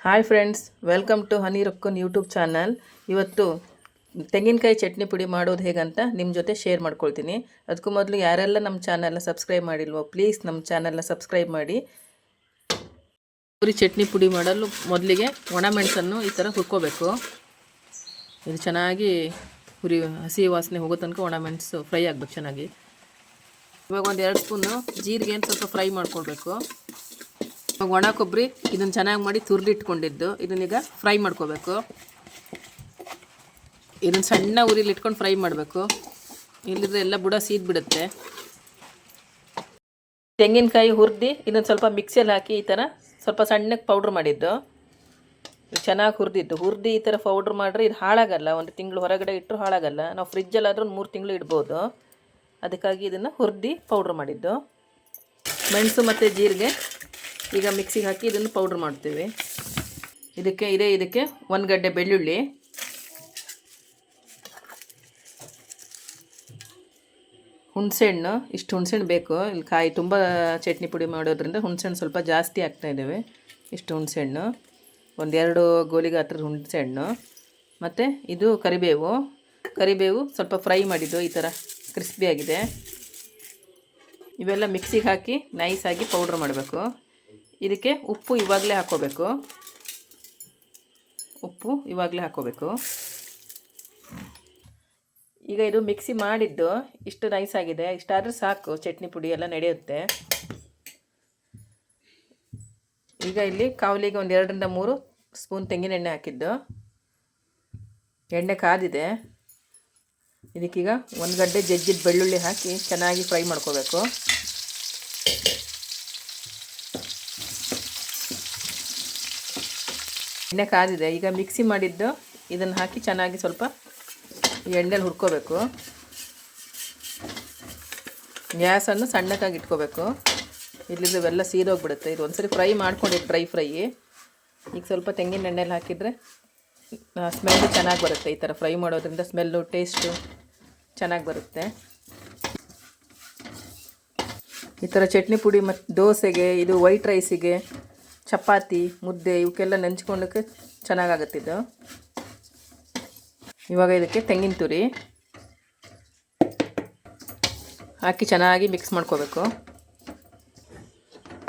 Hi friends, welcome to Hani Rokkan YouTube channel. ಇವತ್ತು ತೆಂಗಿನಕಾಯಿ ಚಟ್ನಿ ಪುಡಿ ಮಾಡೋದು ಹೇಗಂತ ನಿಮ್ಮ ಜೊತೆ ಶೇರ್ ಮಾಡ್ಕೊಳ್ತೀನಿ. ಅದಕ್ಕೂ ಮೊದಲು ಯಾರೆಲ್ಲ ನಮ್ಮ ಚಾನಲ್ನ ಸಬ್ಸ್ಕ್ರೈಬ್ ಮಾಡಿಲ್ವೋ ಪ್ಲೀಸ್ ನಮ್ಮ ಚಾನಲ್ನ ಸಬ್ಸ್ಕ್ರೈಬ್ ಮಾಡಿ. ಪುರಿ ಚಟ್ನಿ ಪುಡಿ ಮಾಡಲು ಮೊದಲಿಗೆ ಒಣಮೆಣಸನ್ನು ಈ ಥರ ಹುರ್ಕೋಬೇಕು. ಇದು ಚೆನ್ನಾಗಿ ಹಸಿ ವಾಸನೆ ಹೋಗೋ ತನಕ ಒಣಮೆಣಸು ಫ್ರೈ ಆಗಬೇಕು ಚೆನ್ನಾಗಿ. ಇವಾಗ ಒಂದು 2 ಸ್ಪೂನು ಜೀರಿಗೆ ಸ್ವಲ್ಪ ಫ್ರೈ ಮಾಡ್ಕೊಳ್ಬೇಕು. ಇವಾಗ ಒಣ ಕೊಬ್ಬರಿ ಇದನ್ನು ಚೆನ್ನಾಗಿ ಮಾಡಿ ತುರಿದಿಟ್ಕೊಂಡಿದ್ದು ಇದನ್ನೀಗ ಫ್ರೈ ಮಾಡ್ಕೋಬೇಕು. ಇದನ್ನು ಸಣ್ಣ ಉರಿಲಿ ಇಟ್ಕೊಂಡು ಫ್ರೈ ಮಾಡಬೇಕು, ಇಲ್ಲದ್ರೆ ಎಲ್ಲ ಬುಡ ಸೀದ್ಬಿಡುತ್ತೆ. ತೆಂಗಿನಕಾಯಿ ಹುರಿದು ಇದನ್ನು ಸ್ವಲ್ಪ ಮಿಕ್ಸಿಯಲ್ಲಿ ಹಾಕಿ ಈ ಥರ ಸ್ವಲ್ಪ ಸಣ್ಣಕ್ಕೆ ಪೌಡ್ರ್ ಮಾಡಿದ್ದು. ಚೆನ್ನಾಗಿ ಹುರಿದು ಈ ಥರ ಪೌಡ್ರ್ ಮಾಡಿದ್ರೆ ಇದು ಹಾಳಾಗಲ್ಲ. 1 ತಿಂಗಳು ಹೊರಗಡೆ ಇಟ್ಟರು ಹಾಳಾಗಲ್ಲ. ನಾವು ಫ್ರಿಜ್ಜಲ್ಲಾದರೂ 3 ತಿಂಗಳು ಇಡ್ಬೋದು. ಅದಕ್ಕಾಗಿ ಇದನ್ನು ಹುರಿದು ಪೌಡ್ರ್ ಮಾಡಿದ್ದು. ಮೆಣಸು ಮತ್ತು ಜೀರಿಗೆ ಈಗ ಮಿಕ್ಸಿಗೆ ಹಾಕಿ ಇದನ್ನು ಪೌಡ್ರ್ ಮಾಡ್ತೀವಿ. ಇದಕ್ಕೆ 1 ಗಡ್ಡೆ ಬೆಳ್ಳುಳ್ಳಿ, ಹುಣಸೆಹಣ್ಣು, ಇಷ್ಟು ಹುಣಸೆಹಣ್ಣು ಬೇಕು. ಇಲ್ಲಿ ಕಾಯಿ ತುಂಬ ಚಟ್ನಿ ಪುಡಿ ಮಾಡೋದ್ರಿಂದ ಹುಣಸೆಹಣ್ಣು ಸ್ವಲ್ಪ ಜಾಸ್ತಿ ಹಾಕ್ತಾಯಿದ್ದೇವೆ. ಇಷ್ಟು ಹುಣಸೆಹಣ್ಣು, 1-2 ಗೋಲಿ ಗಾತ್ರದ ಹುಣಸೆಹಣ್ಣು, ಮತ್ತು ಇದು ಕರಿಬೇವು ಸ್ವಲ್ಪ ಫ್ರೈ ಮಾಡಿದ್ದು ಈ ಥರ ಕ್ರಿಸ್ಪಿಯಾಗಿದೆ. ಇವೆಲ್ಲ ಮಿಕ್ಸಿಗೆ ಹಾಕಿ ನೈಸಾಗಿ ಪೌಡ್ರ್ ಮಾಡಬೇಕು. ಇದಕ್ಕೆ ಉಪ್ಪು ಇವಾಗಲೇ ಹಾಕ್ಕೋಬೇಕು. ಈಗ ಇದು ಮಿಕ್ಸಿ ಮಾಡಿದ್ದು ಇಷ್ಟು ನೈಸ್ ಆಗಿದೆ. ಇಷ್ಟಾದರೂ ಸಾಕು, ಚಟ್ನಿ ಪುಡಿ ಎಲ್ಲ ನಡೆಯುತ್ತೆ. ಈಗ ಇಲ್ಲಿ ಕಾವಲಿಗೆ 2-3 ಸ್ಪೂನ್ ತೆಂಗಿನ ಎಣ್ಣೆ ಹಾಕಿದ್ದು. ಎಣ್ಣೆ ಕಾದಿದೆ. ಇದಕ್ಕೀಗ 1 ಗಡ್ಡೆ ಜಜ್ಜಿದ ಬೆಳ್ಳುಳ್ಳಿ ಹಾಕಿ ಚೆನ್ನಾಗಿ ಫ್ರೈ ಮಾಡ್ಕೋಬೇಕು. ಎಣ್ಣೆ ಕಾದಿದೆ. ಈಗ ಮಿಕ್ಸಿ ಮಾಡಿದ್ದು ಇದನ್ನು ಹಾಕಿ ಚೆನ್ನಾಗಿ ಸ್ವಲ್ಪ ಎಣ್ಣೆಲಿ ಹುರ್ಕೋಬೇಕು. ಗ್ಯಾಸನ್ನು ಸಣ್ಣಕ್ಕಾಗಿ ಇಟ್ಕೋಬೇಕು, ಇಲ್ಲಿದ್ದು ಇವೆಲ್ಲ ಸೀದೋಗ್ಬಿಡುತ್ತೆ. ಇದು ಒಂದ್ಸರಿ ಫ್ರೈ ಮಾಡ್ಕೊಂಡಿದ್ದು ಡ್ರೈ ಫ್ರೈ. ಈಗ ಸ್ವಲ್ಪ ತೆಂಗಿನ ಎಣ್ಣೆಲಿ ಹಾಕಿದರೆ ಸ್ಮೆಲ್ಲು ಚೆನ್ನಾಗಿ ಬರುತ್ತೆ. ಈ ಥರ ಫ್ರೈ ಮಾಡೋದ್ರಿಂದ ಸ್ಮೆಲ್ಲು ಟೇಸ್ಟು ಚೆನ್ನಾಗಿ ಬರುತ್ತೆ. ಈ ಥರ ಚಟ್ನಿ ಪುಡಿ ಮತ್ತು ದೋಸೆಗೆ, ಇದು ವೈಟ್ ರೈಸಿಗೆ, ಚಪಾತಿ, ಮುದ್ದೆ ಇವಕ್ಕೆಲ್ಲ ನೆಂಚ್ಕೊಳ್ಳೋಕ್ಕೆ ಚೆನ್ನಾಗಾಗುತ್ತಿದ್ದು. ಇವಾಗ ಇದಕ್ಕೆ ತೆಂಗಿನ ತುರಿ ಹಾಕಿ ಚೆನ್ನಾಗಿ ಮಿಕ್ಸ್ ಮಾಡ್ಕೋಬೇಕು.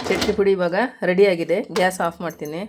ಚಟ್ನಿ ಪುಡಿ ಇವಾಗ ರೆಡಿಯಾಗಿದೆ. ಗ್ಯಾಸ್ ಆಫ್ ಮಾಡ್ತೀನಿ.